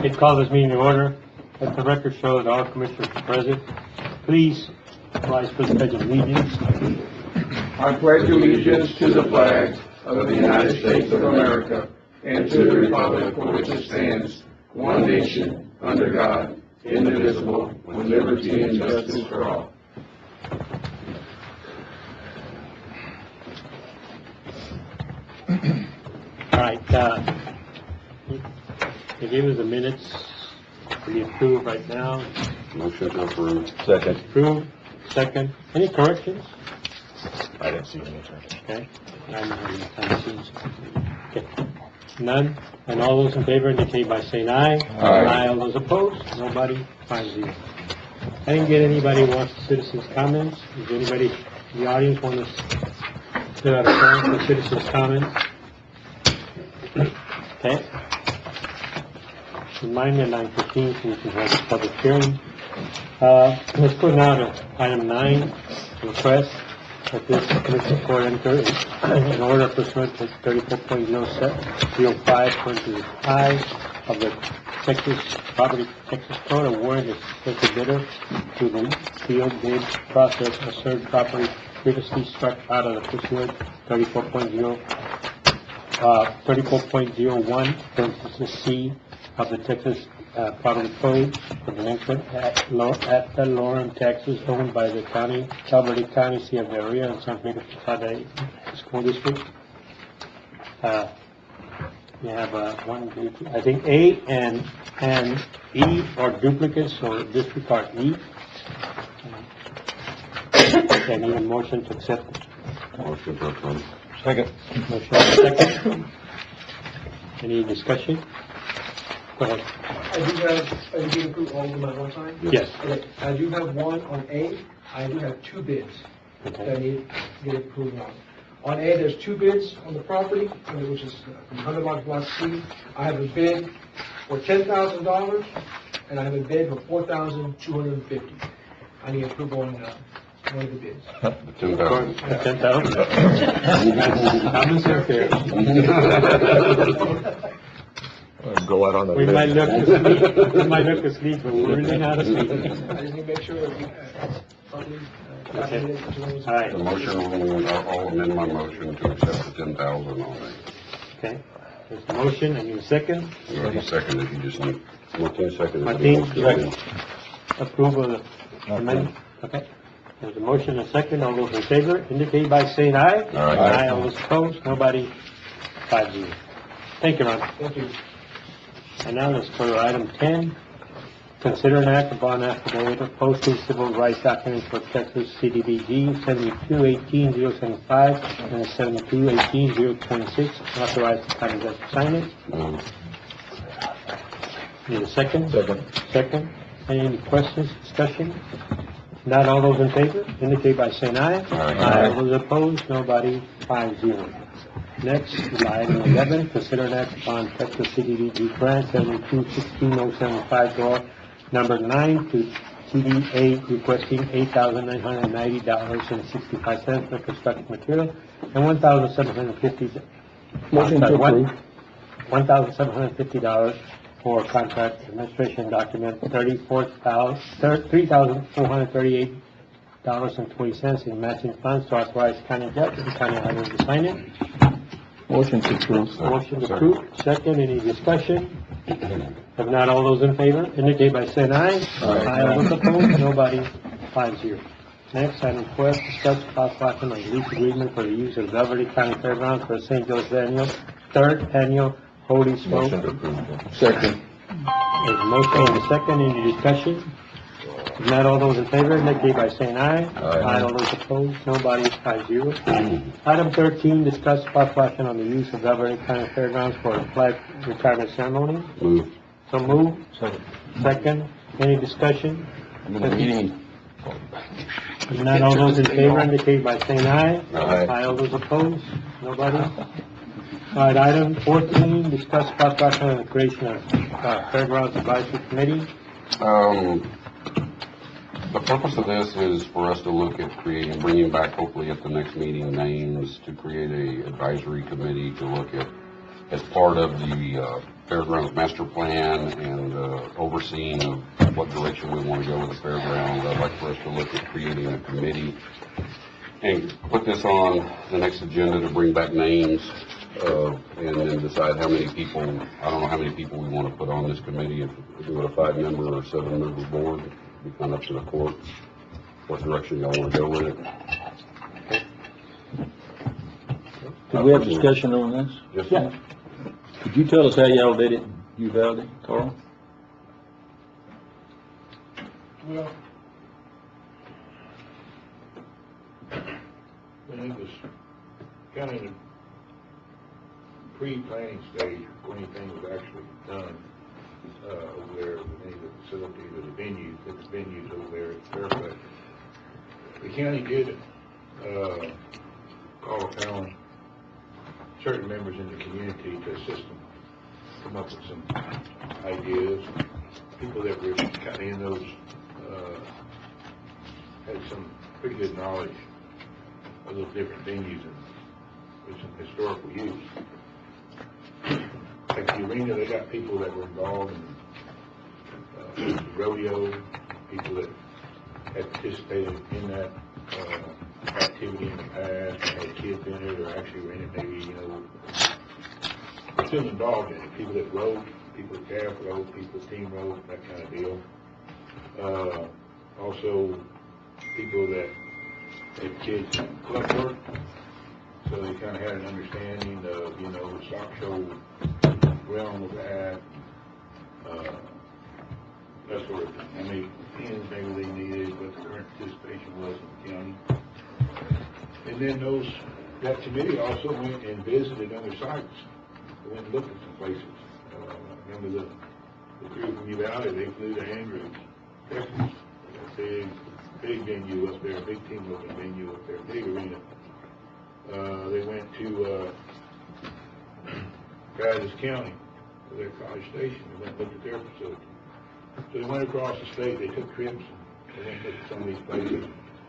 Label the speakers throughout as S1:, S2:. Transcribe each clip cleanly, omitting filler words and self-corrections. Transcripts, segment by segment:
S1: It calls this meeting to order. Let the record show that all commissioners are present. Please rise for the pledge of allegiance.
S2: I pledge allegiance to the flag of the United States of America and to the republic for which it stands, one nation, under God, indivisible, with liberty and justice for all.
S1: All right, they gave us the minutes to be approved right now.
S3: Motion to approve.
S4: Second.
S1: Approved, second. Any corrections?
S4: I didn't see any.
S1: Okay. Okay. None? And all those in favor indicate by saying aye.
S4: Aye.
S1: All those opposed? Nobody? 5-0. I didn't get anybody who wants citizens' comments. Does anybody in the audience want to fill out a form for citizens' comments? Okay. Remind me at 9:15 so we can have a public hearing. Let's go now to item 9, request that this commission court enter in order pursuant to 34.05.5 of the Texas Property Texas Code awarding the special bidder to the field bid process of certain property previously struck out of the pursuant 34.01 parenthesis C of the Texas Property Code for delinquent at the Lauren, Texas, owned by the county, Verde County, City of Verde, and San Pedro Posada School District. You have I think A and E are duplicates, so disregard E. I need a motion to accept it.
S3: Motion to approve.
S4: Second.
S1: Motion second. Any discussion? Go ahead.
S5: I do approve all of them at one time?
S1: Yes.
S5: Okay, I do have one on A. I do have two bids that I
S1: Okay.
S5: need to get approved on. On A, there's two bids on the property, which is from 100 Block C. I have a bid for $10,000, and I have a bid for $4,250. I need approval on one of the bids.
S3: The 10,000.
S1: 10,000. I'm
S4: Go out on the
S1: We
S4: limb.
S1: might look asleep, but we're really not asleep.
S5: I just need to make sure that we properly calculated.
S1: All right,
S3: The motion, I'll amend my motion to accept the 10,000 on it.
S1: okay. There's a motion, I need a second.
S3: You already seconded, you just need, Martin seconded.
S1: Martin, second. Approval of the amendment, okay. There's a motion, a second. All those in favor indicate by saying aye.
S3: Aye.
S1: All those opposed, nobody. 5-0. Thank you, Ron.
S5: Thank you.
S1: And now let's go to item 10. Consider an act upon affidavit of posting civil rights documents for Texas CDBG 7218-075 and 7218-026. Authorize the county judge to sign it. Need a second?
S4: Second.
S1: Second. Any questions, discussion? Not all those in favor indicate by saying aye.
S3: Aye.
S1: All those opposed, nobody. 5-0. Next, item 11, consider an act upon Texas CDBG grant 7216075 draw number 9 to TDA requesting $8,990.65 for construction material and $1,750.
S4: Motion to approve.
S1: $1,750 for contract administration document $3,438.20 in matching funds to authorize county judge and county auditor to sign it.
S4: Motion to approve.
S1: Motion to approve. Second, any discussion? If not, all those in favor indicate by saying aye.
S4: Aye.
S1: All those opposed, nobody. 5-0. Next, item 12, discuss possible action on lease agreement for the use of Verde County Fairgrounds for St. Joe's Annual, 3rd Annual Holy Smoke.
S4: Motion to approve. Second.
S1: There's a motion and a second, any discussion? If not, all those in favor indicate by saying aye.
S4: Aye.
S1: All those opposed, nobody. 5-0. Item 13, discuss possible action on the use of Verde County Fairgrounds for a flag retirement ceremony.
S3: Move.
S1: So move.
S4: Second.
S1: Second, any discussion?
S4: I'm in the meeting.
S1: If not, all those in favor indicate by saying aye.
S4: Aye.
S1: All those opposed, nobody. All right, item 14, discuss possible action on the creation of Fairgrounds Advisory Committee.
S3: The purpose of this is for us to look at bringing back, hopefully at the next meeting, names to create a advisory committee to look at, as part of the fairgrounds master plan and overseeing of what direction we want to go with the fairgrounds. I'd like for us to look at creating a committee and put this on the next agenda to bring back names, and then decide how many people, I don't know how many people we want to put on this committee, if we do it a 5-member or 7-member board, it'd be kind of up to the court, what direction y'all want to go with it.
S4: Did we have discussion on this?
S3: Yes,
S1: Yeah.
S3: sir.
S4: Could you tell us how y'all did it, you Verde, Carl?
S6: Well, when it was kind of in the pre-planning stage before anything was actually done over there with any of the facilities or the venues over there at Fairfax, the county did call upon certain members in the community to assist them come up with some ideas. People that were kind of in those had some pretty good knowledge of those different venues and with some historical use. Like the arena, they got people that were involved in the rodeo, people that had participated in that activity in the past, had kids in it, or actually were in it maybe, were still involved in it. People that rode, people that calf rode, people that team rode, that kind of deal. Also, people that had kids in club work, so they kind of had an understanding of, the stock show realm of that, that sort of thing. How many pins maybe they needed, what the current participation was in the county. And then that committee also went and visited other sites. They went and looked at some places. Remember the crew from Uvalde, they flew to Andrews, Texas. Big venue up there, big team looking venue up there, big arena. They went to Brazos County, for their College Station. They went and looked at their facility. So they went across the state, they took trips, and they went and looked at some of these places,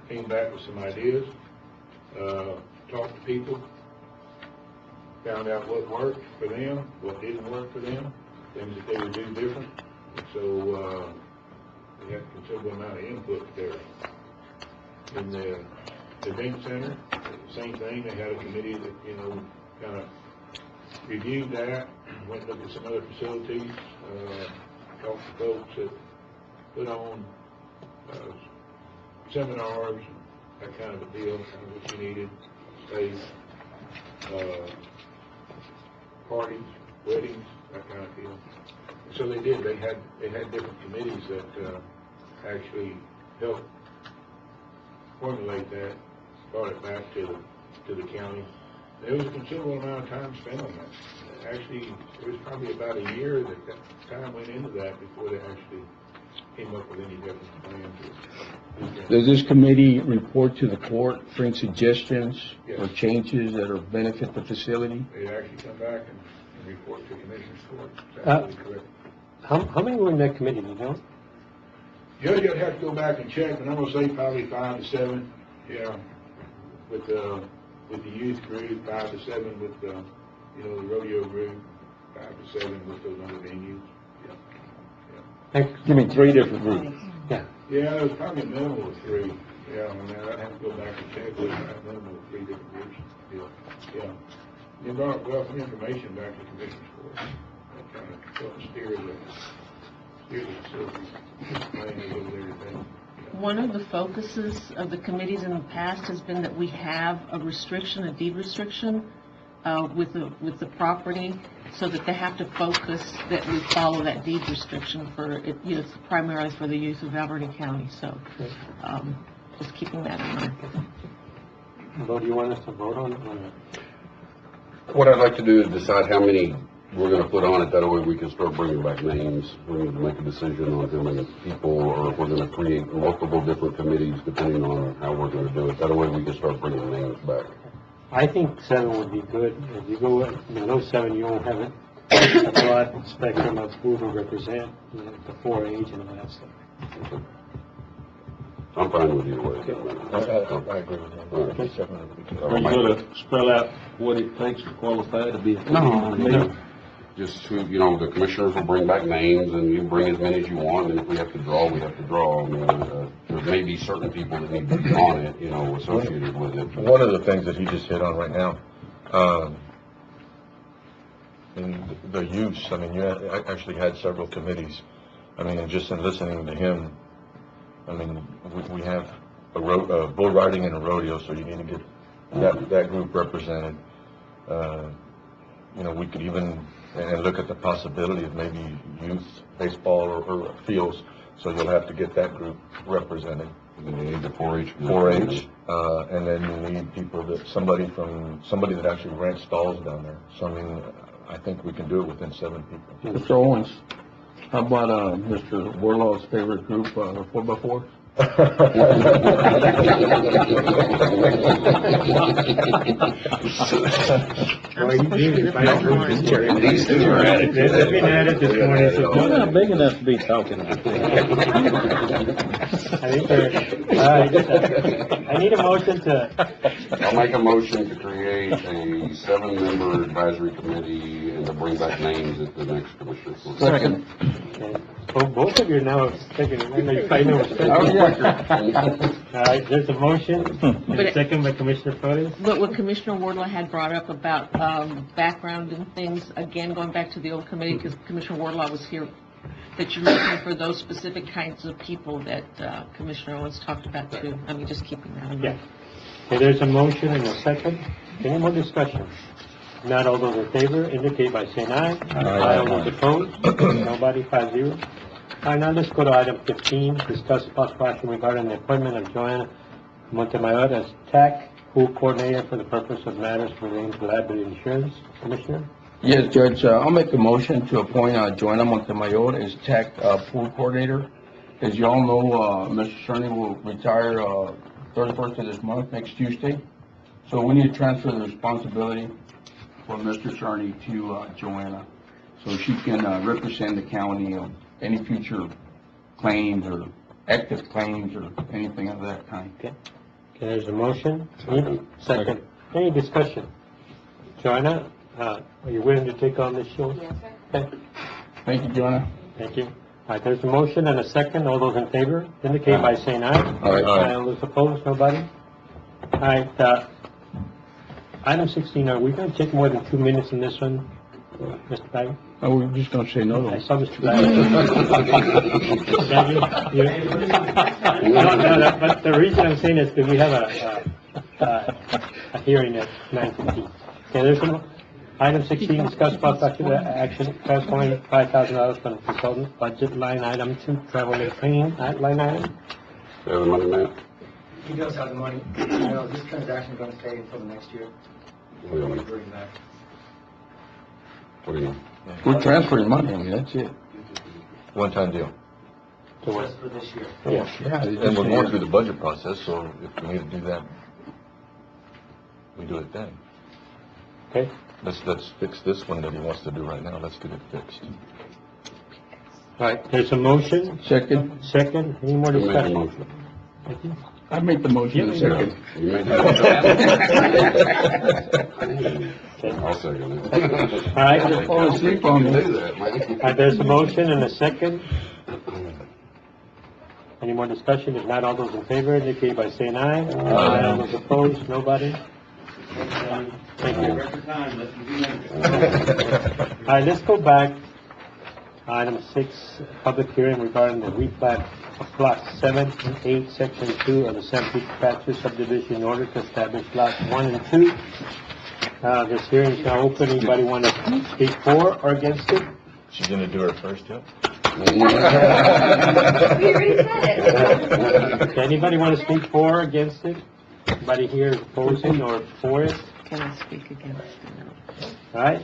S6: came back with some ideas, talked to people, found out what worked for them, what didn't work for them, things that they would do different. And so we had a considerable amount of input there. In the event center, same thing, they had a committee that, kind of reviewed that, went and looked at some other facilities, talked to folks that put on seminars, that kind of a deal, kind of what you needed, space, parties, weddings, that kind of deal. So they did. They had different committees that actually helped formulate that, brought it back to the county. There was a considerable amount of time spent on that. Actually, it was probably about a year that time went into that before they actually came up with any different plans.
S4: Does this committee report to the court, bring suggestions
S6: Yes.
S4: or changes that will benefit the facility?
S6: They actually come back and report to Commissioner's Court. That's
S1: Uh,
S6: absolutely correct.
S1: How many were in that committee, do you know?
S6: Judge, I'd have to go back and check, but I'm gonna say probably 5 to 7, yeah, with the youth group, 5 to 7 with the rodeo group, 5 to 7 with those other venues, yeah.
S1: Thank you.
S4: You mean 3 different groups?
S1: Yeah.
S6: Yeah, there was probably a minimum of 3, yeah, I mean, I'd have to go back and check, but a minimum of 3 different groups, yeah. You brought some information back to Commissioner's Court, that kind of helped steer the facility, planning over there today.
S7: One of the focuses of the committees in the past has been that we have a restriction, a deed restriction, with the property, so that they have to focus that we follow that deed restriction for it, it's primarily for the use of Verde County. So, just keeping that in mind.
S1: Bo, do you want us to vote on it?
S3: What I'd like to do is decide how many we're going to put on it. That way we can start bringing back names. We need to make a decision on how many people, or if we're going to create multiple different committees depending on how we're going to do it. That way we can start bringing names back.
S1: I think 7 would be good. If you go below 7, you won't have a broad spectrum of who to represent, the 4-H and all that stuff.
S3: I'm fine with either way.
S4: I agree with that.
S3: All right.
S4: Are you going to spell out what it takes to qualify to be a committee?
S3: just who, the commissioners will bring back names, and you bring as many as you want, and if we have to draw, we have to draw. I mean, there may be certain people that need to be on it, associated with it.
S8: One of the things that he just hit on right now, in the use, I mean, I actually had several committees. I mean, and just in listening to him, I mean, we have a bull riding and a rodeo, so you need to get that group represented. We could even look at the possibility of maybe youth baseball or fields, so you'll have to get that group represented.
S3: You need the 4-H.
S8: 4-H, and then you need somebody that actually rents stalls down there. So I mean, I think we can do it within 7 people.
S4: Mr. Owens, how about, Mr. Warlaw's favorite group, 4x4?
S1: These two are at it. They've been at it this morning, so.
S4: You're not big enough to be talking about
S1: I think I need a motion to,
S3: I'll make a motion to create a 7-member advisory committee and to bring back names at the next commissioner.
S4: Second.
S1: both of you are now taking, I know you probably know what's
S4: Oh,
S1: All right, there's a motion, and a second by Commissioner Flores.
S7: But what Commissioner Wardlaw had brought up about background and things, again, going back to the old committee, because Commissioner Wardlaw was here, that you're looking for those specific kinds of people that Commissioner Owens talked about too. I mean, just keeping that in mind.
S1: Yeah. Okay, there's a motion and a second. Any more discussion? Not all those in favor indicate by saying aye. Aye. All those opposed? Nobody, 5-0. All right, now let's go to item 15, discuss possible action regarding the appointment of Joanna Montemayor as TAC pool coordinator for the purpose of matters relating to liability insurance. Commissioner?
S4: Yes, Judge, I'll make a motion to appoint Joanna Montemayor as TAC pool coordinator. As you all know, Mr. Cerny will retire 31st of this month, next Tuesday. So we need to transfer the responsibility for Mr. Cerny to Joanna, so she can represent the county on any future claims or active claims or anything of that kind.
S1: Okay, there's a motion. Second. Any discussion? Joanna, are you willing to take on this show?
S7: Yes, sir.
S1: Okay,
S4: Thank you, Joanna.
S1: thank you. All right, there's a motion and a second. All those in favor indicate by saying aye.
S4: Aye.
S1: All those opposed? Nobody? All right, item 16, are we going to take more than 2 minutes in this one, Mr. Baggy?
S4: Oh, we're just gonna say no to
S1: I
S4: it.
S1: saw Mr. Baggy. No, but the reason I'm saying is because we have a hearing at 9:15. Okay, there's item 16, discuss possible action, transferring $5,000 from the consultant budget line item to travel and training line item.
S3: Have the money, Matt?
S5: He does have the money. This transaction is going to stay until the next year.
S3: What do you mean?
S5: Bring that.
S3: What do you mean?
S4: We're transferring money, I mean, that's it.
S8: One-time deal.
S1: So what?
S5: Just for this year.
S1: Yeah.
S4: Yeah.
S8: And we're going through the budget process, so if we need to do that, we do it then.
S1: Okay,
S8: Let's fix this one that he wants to do right now. Let's get it fixed.
S1: all right, there's a motion,
S4: Second,
S1: second, any more
S3: You made the
S1: discussion?
S3: motion.
S1: Thank you.
S4: I make the motion in a second.
S3: You made the motion. I'll second it.
S1: All right,
S4: Fall asleep on
S3: You
S4: me.
S3: do that, man.
S1: there's a motion and a second. Any more discussion? If not, all those in favor indicate by saying aye. Aye. All those opposed, nobody? Thank you. All right, let's go back. Item 6, public hearing regarding the replat of Lot 7 and 8, Section 2 of the San Pedro Patches subdivision in order to establish Lots 1 and 2. This hearing is now open. Anybody want to speak for or against it?
S8: She's gonna do her first, yeah?
S9: We already said it.
S1: Anybody want to speak for or against it? Anybody here opposing or for it?
S7: Can I speak against it?
S1: All right,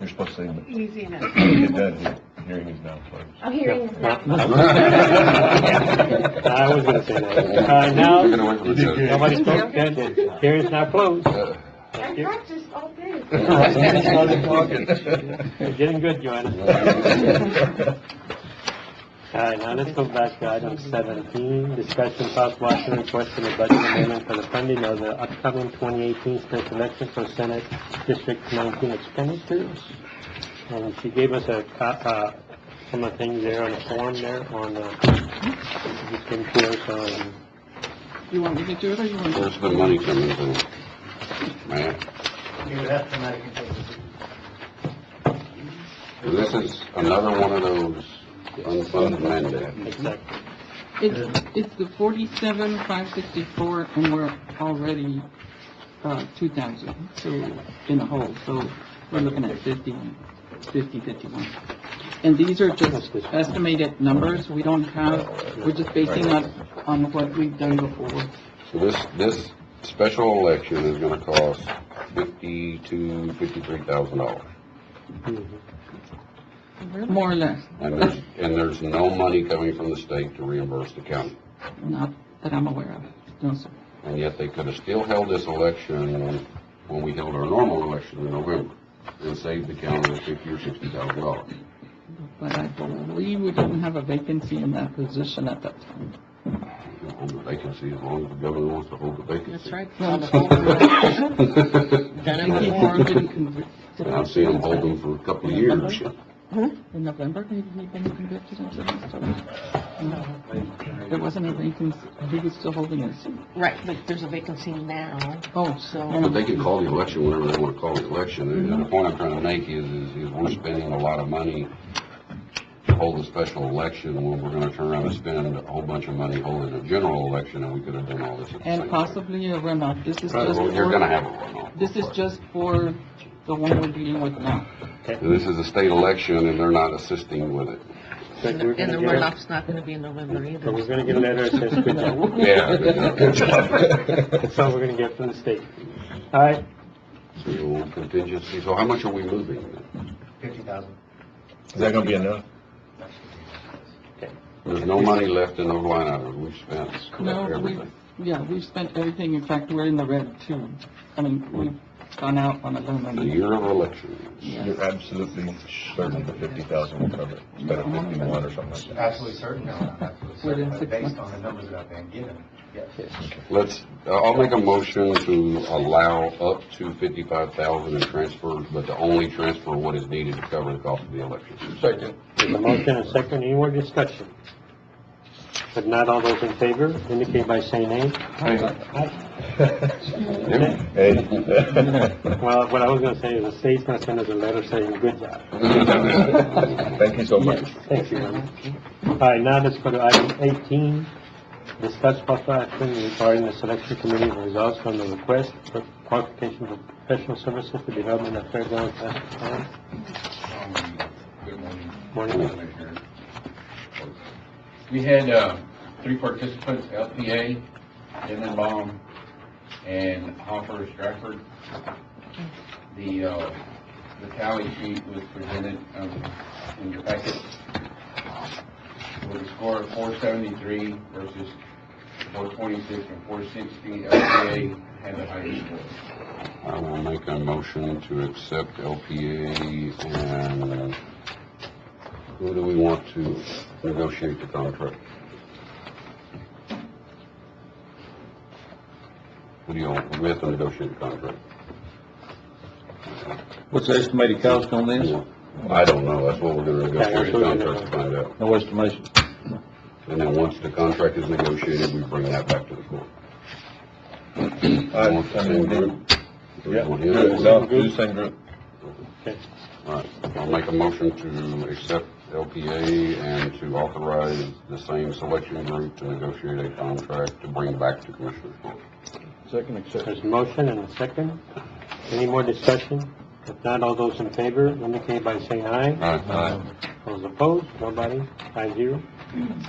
S8: You're supposed to say,
S7: Easy enough.
S8: get done, the hearing is now closed.
S9: I'm hearing this now.
S1: I was going to say that. Now,
S3: You're gonna wait for the judge.
S1: nobody spoke, then hearing is now closed.
S9: I practiced all day.
S1: You're getting good, Joanna. All right, now let's go back to item 17, discussion possible action requesting a budget amendment for the funding of the upcoming 2018 special election for Senate District 19 expenditures. And she gave us some of the things there on the form there on just came to us on.
S10: You want me to do it, or you want
S3: Where's the money coming from? Man, this is another one of those unfunded mandates.
S1: Exactly.
S10: It's the 47,564, and we're already, 2,000, so, in the hole, so we're looking at 51. And these are just estimated numbers, we're just basing on what we've done before.
S3: So this special election is gonna cost $53,000.
S10: More or less,
S3: And there's no money coming from the state to reimburse the county.
S10: not that I'm aware of, no, sir.
S3: And yet they could have still held this election when we held our normal election in November and saved the county $50,000 or $60,000.
S10: But I believe we didn't have a vacancy in that position at that time.
S3: Hold the vacancy as long as the governor wants to hold the vacancy.
S7: That's right.
S10: Well,
S7: Done it
S10: He
S7: before.
S10: didn't convict-
S3: And I've seen them hold them for a couple of years.
S10: In November, maybe he'd been convicted of something. No. There wasn't a vacancy, he was still holding his seat.
S7: Right, but there's a vacancy now,
S10: Oh,
S7: so.
S3: But they can call the election whenever they want to call the election. And the point I'm trying to make is we're spending a lot of money to hold a special election when we're going to turn around and spend a whole bunch of money holding a general election, and we could have done all this at the same
S10: And
S3: time.
S10: possibly a runoff, this is
S3: Right,
S10: just
S3: well, you're going to
S10: for,
S3: have a runoff.
S10: this is just for the one we're dealing with now.
S3: And this is a state election, and they're not assisting with it.
S1: But
S7: And
S1: we're
S7: the
S1: gonna get
S7: runoff's not gonna be in November
S1: but
S7: either.
S1: we're gonna get a letter that says good job.
S3: Yeah, good job.
S1: That's all we're gonna get from the state. All right,
S3: So contingency, so how much are we moving?
S11: 50,000.
S8: Is that gonna be enough?
S3: There's no money left in those line items, we've spent
S10: No,
S3: everything.
S10: we've spent everything, in fact, we're in the red too. I mean, we've gone out on a limb.
S3: The
S10: and-
S3: year of elections.
S8: You're absolutely certain the 50,000 will cover it, instead of 51 or something like that?
S11: Absolutely certain, no, absolutely certain,
S10: Within
S11: but
S10: 6
S11: based
S10: months.
S11: on the numbers that I've been given, yes.
S3: I'll make a motion to allow up to 55,000 in transfers, but to only transfer what is needed to cover the cost of the election.
S4: Second.
S1: there's a motion and a second, any more discussion? If not, all those in favor indicate by saying aye.
S8: Hey.
S1: Well, what I was gonna say is the state's gonna send us a letter saying good job.
S8: Thank you so much.
S1: Thank you. All right, now let's go to item 18. Discuss possible action regarding the selection committee results from the request for qualification for professional services for development of fairground master plan.
S12: Good morning.
S1: Morning.
S12: Commissioners. We had 3 participants, LPA, Lindenbaum, and Hopper Stratford. The tally sheet was presented in your packet with a score of 473 versus 426 and 460. LPA had the highest score.
S3: I will make a motion to accept LPA, and who do we want to negotiate the contract? Who do you want, we have to negotiate the contract?
S4: What's the estimated cost on this?
S3: I don't know, that's what we're gonna negotiate the contract to find out.
S4: No estimation.
S3: And then once the contract is negotiated, we bring that back to the court. Want the same group?
S8: Yeah,
S3: Want
S8: do
S3: him?
S8: the same group.
S1: Okay.
S3: All right, I'll make a motion to accept LPA and to authorize the same selection group to negotiate a contract to bring back to Commissioner's Court.
S4: Second accept.
S1: There's a motion and a second. Any more discussion? If not, all those in favor indicate by saying aye.
S3: Aye.
S1: Those opposed, nobody, 5-0.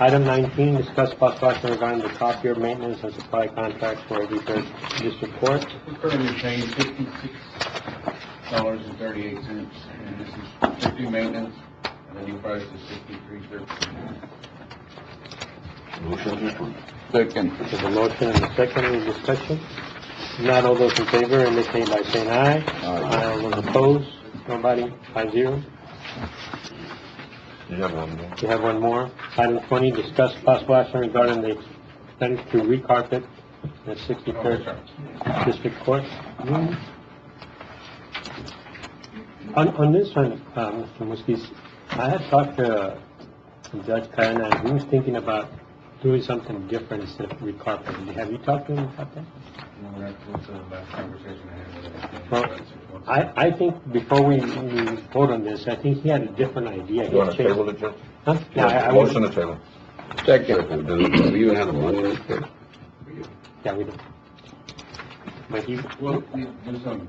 S1: Item 19, discuss possible action regarding the copier maintenance and supply contracts for every third district court.
S12: We're currently paying $56.38, and this is 50 maintenance, and the new price is $63.13.
S3: Motion to approve.
S4: Second.
S1: There's a motion and a second, any discussion? If not, all those in favor indicate by saying aye.
S4: Aye.
S1: All those opposed, nobody, 5-0.
S8: You have one more.
S1: We have one more. Item 20, discuss possible action regarding the expense to recarpet the 63rd District Court. On this one, Mr. Muskis, I had talked to Judge Karen, and he was thinking about doing something different instead of recarpeting. Have you talked to him about that?
S12: No, that's the last conversation I had with him.
S1: Well, I think before we vote on this, I think he had a different idea.
S8: You want to table it, Judge?
S1: Huh? Yeah, I
S8: Motion to table.
S4: Second.
S3: Do we even have the money in this case?
S1: Yeah, we do. But he,
S12: Well, there's some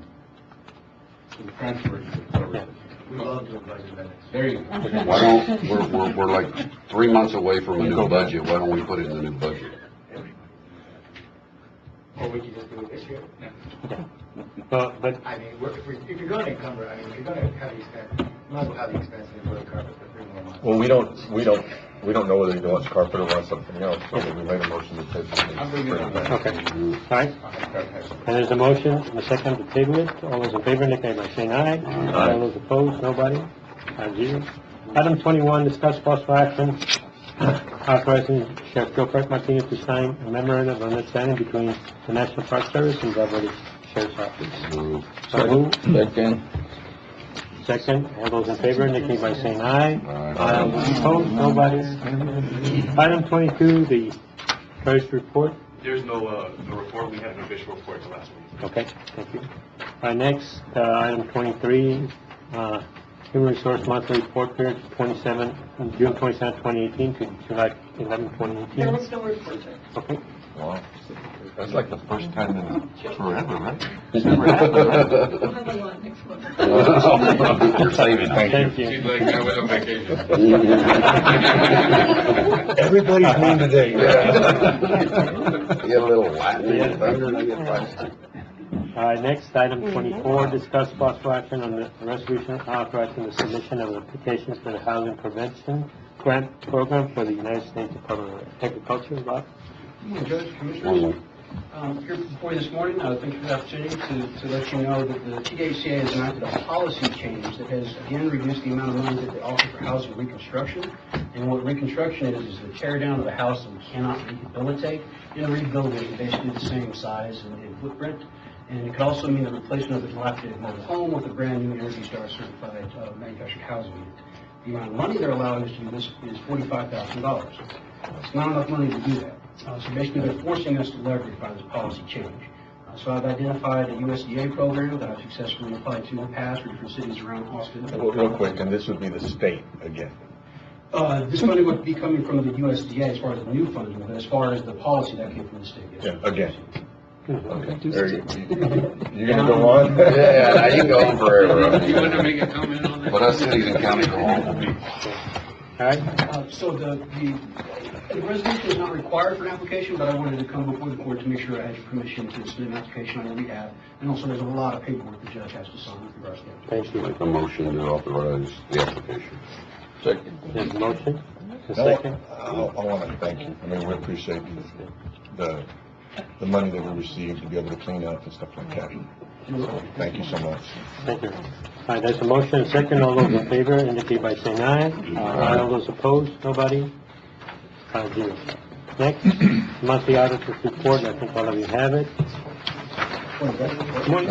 S12: transfers.
S1: yeah.
S11: We love doing budget amendments.
S12: There you go.
S3: Why don't, we're like 3 months away from a new budget, why don't we put it in the new budget?
S11: Or we can just do it this year.
S1: But
S11: I mean, if you're going to encumber, I mean, if you're going to have the expense, you might as well have the expense in the carpet for 3 more months.
S8: Well, we don't know whether he wants carpet or wants something else, so we made a motion to table.
S12: I'll bring it on back.
S1: Okay, all right. And there's a motion, and a second to table it. All those in favor, indicate by saying aye.
S8: Aye.
S1: All those opposed, nobody. 5-0. Item 21, discuss possible action authorizing Sheriff Joe Frank Martinez to sign a memorandum of understanding between the National Park Service and the Verde Sheriff's Office. So moved.
S4: Second.
S1: Second, all those in favor, indicate by saying aye.
S3: Aye.
S1: All those opposed, nobody. Item 22, the first report.
S13: There's no report. We had an official report the last week.
S1: Okay, thank you. All right, next, item 23, Human Resource Monthly Report period, June 27, 2018 to July 11, 2018.
S9: There was no report.
S1: Okay.
S8: Wow. That's like the first time in forever, right?
S1: It's never happened, right?
S9: We'll have a lot next month.
S3: You're saving.
S1: Thank you.
S12: She's like, I went on vacation.
S8: Everybody's name today.
S3: Get a little Latin thunder, I get feisty.
S1: All right, next, item 24, discuss possible action on the resolution authorizing the submission of applications for the Housing Prevention Grant Program for the United States Department of Agriculture. Bob?
S5: Judge, Commissioners, here before you this morning, thank you for the opportunity to let you know that the TDHCA has enacted a policy change that has again reduced the amount of money that they offer for housing reconstruction. And what reconstruction is the tear down of a house that we cannot rehabilitate and rebuild it in basically the same size and footprint. And it could also mean the replacement of a dilapidated mobile home with a brand new Energy Star certified manufactured housing unit. The amount of money they're allowing us to do this is $45,000. It's not enough money to do that. So basically, they're forcing us to leverage by this policy change. So I've identified a USDA program that I've successfully applied to in the past for different cities around Austin.
S8: Real quick, and this would be the state again.
S5: This funding would be coming from the USDA as far as the new funding, but as far as the policy, that came from the state. Yes.
S8: Yeah, again. Okay. There you gonna go on?
S3: Yeah, now you can go on forever.
S12: You want to make a comment on that?
S3: But us cities and counties are awful.
S1: All right,
S5: So the resolution is not required for an application, but I wanted to come before the board to make sure I had your permission to submit an application on your behalf. And also, there's a lot of paperwork the judge has to sign with regards to that.
S1: thank you.
S3: Make a motion to authorize the application.
S4: Second.
S1: There's a motion, a
S8: No,
S1: second.
S8: I want to thank you. I mean, we appreciate the money that we received to be able to clean up and stuff like that. So, thank you so much.
S1: Thank you. All right, there's a motion, a second. All those in favor, indicate by saying aye. Aye. All those opposed, nobody. 5-0. Next, monthly auditor's report. I think all of you have it. Come on.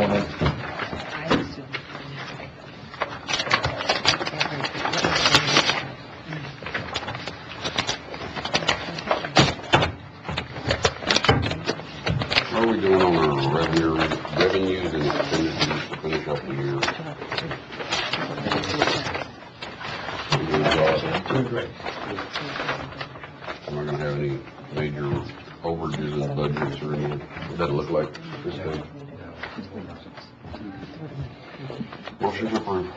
S3: How are we doing on our revenues and expenditures to finish up the year?
S1: Doing great.
S3: Am I gonna have any major overages in budgets or anything? What does that look like this day? Motion to approve.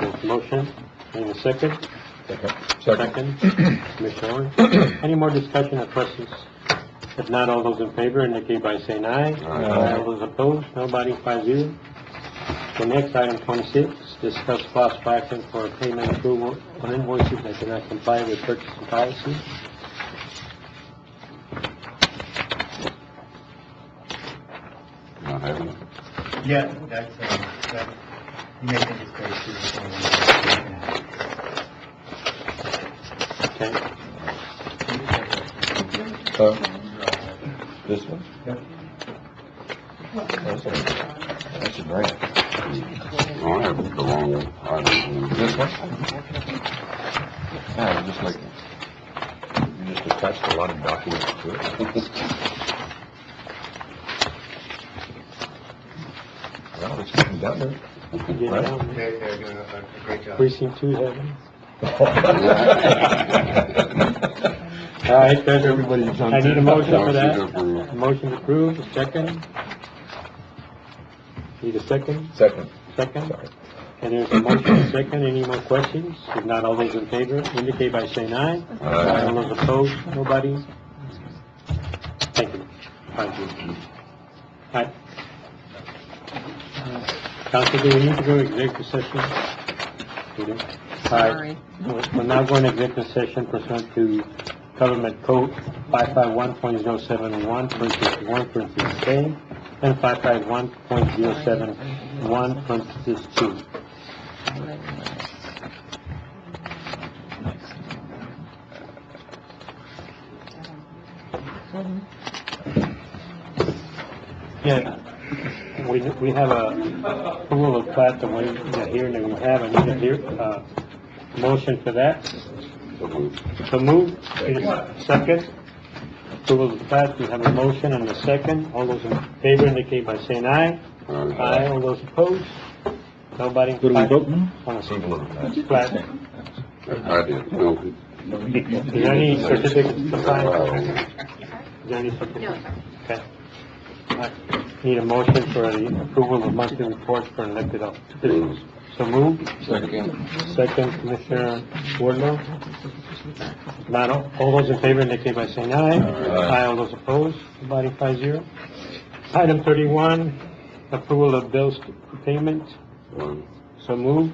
S1: There's a motion. Need a second?
S8: Second.
S1: Commissioner Owens. Any more discussion or questions? If not, all those in favor indicate by saying aye.
S3: Aye.
S1: All those opposed, nobody, 5-0. The next, item 26, discuss possible action for payment approval on invoices that do not comply with purchasing policy.
S3: Not having it.
S11: Yeah, that, you may think it's crazy.
S1: Okay.
S8: This one? That's a grant.
S3: I have the wrong item.
S8: This one? Yeah, just like, you just attached a lot of documents to it. Well, it's getting done there.
S1: Get it
S8: Right.
S1: down.
S11: They're doing a great job.
S1: Precinct 2 having. All right, there's
S8: Everybody's on.
S1: I need a motion for
S3: Motion to
S1: that.
S3: approve.
S1: Motion to approve, a second. Need a second?
S8: Second.
S1: Second?
S8: Sorry.
S1: And there's a motion, a second. Any more questions? If not, all those in favor indicate by saying aye.
S3: Aye.
S1: All those opposed, nobody? Thank you. Thank you. All right. Council, do we need to go to executive session? We do? All right. We're now going to executive session pursuant to Government Code 551.071, parentheses 1, parentheses A, and 551.071, parentheses 2. Yeah, we have a approval of plat, the way the hearing that we have, I need a motion for that.
S3: So moved.
S1: So move. Second. Approval of plat, we have a motion and a second. All those in favor indicate by saying aye. Aye. All those opposed? Nobody?
S8: What do we vote now?
S1: On a
S8: Approval of the
S1: plat.
S3: I did. No.
S1: Is there any certificates to sign? Is there any certificates? Okay. All right. Need a motion for the approval of monthly reports for elected officials. So move. Second, Commissioner Wardlow. Not all those in favor indicate by saying aye. Aye. All those opposed? Nobody, 5-0. Item 31, approval of bills for payment. So move.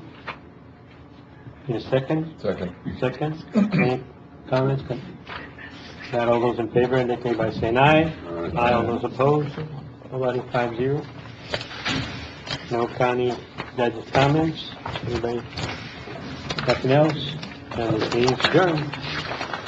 S1: Need a second?
S8: Second.
S1: Second. Any comments? Not all those in favor indicate by saying aye. Aye. All those opposed? Nobody, 5-0. No county judge's comments. Anybody? Nothing else? And this meeting's adjourned.